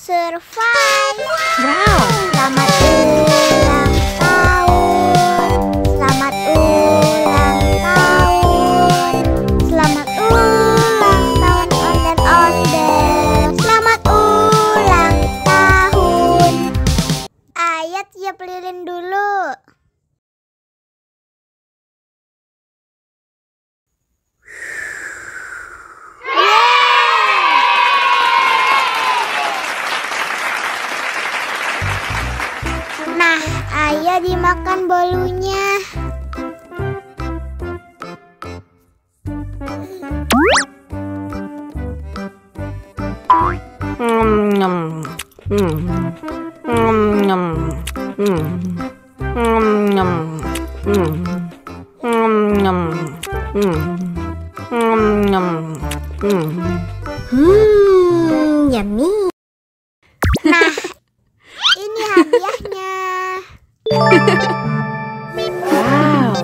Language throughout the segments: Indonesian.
survive. Wow. Selamat ulang tahun. Selamat ulang tahun. Selamat ulang tahun ondel-ondel. Selamat ulang tahun. Ayo tiup lilin dulu. Nah, ayo dimakan bolunya. Yummy. Nah, ini hadiahnya. Wow.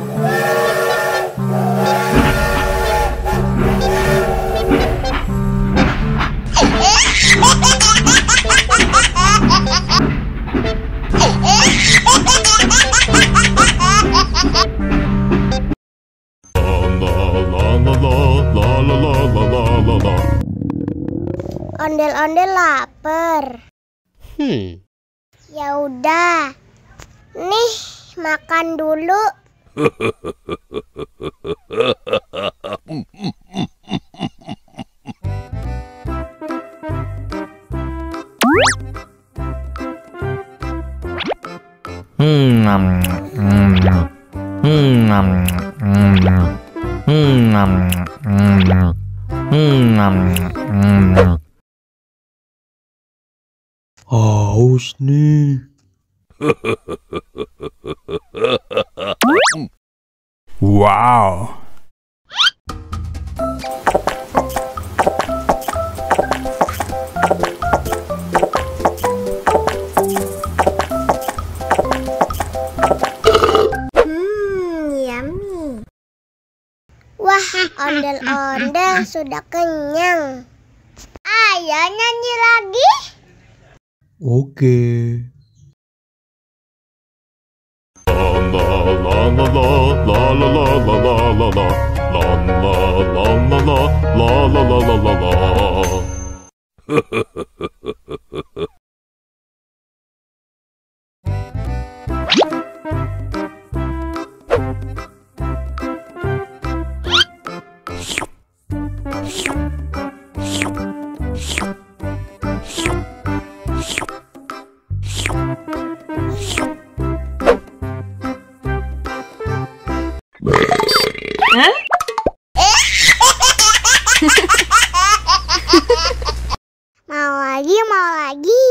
Ondel-ondel lapar. Ya udah. Nih, makan dulu. Haus nih. Wow. Yummy. Wah, ondel-ondel sudah kenyang. Ayo nyanyi lagi. Oke. Mau lagi, mau lagi.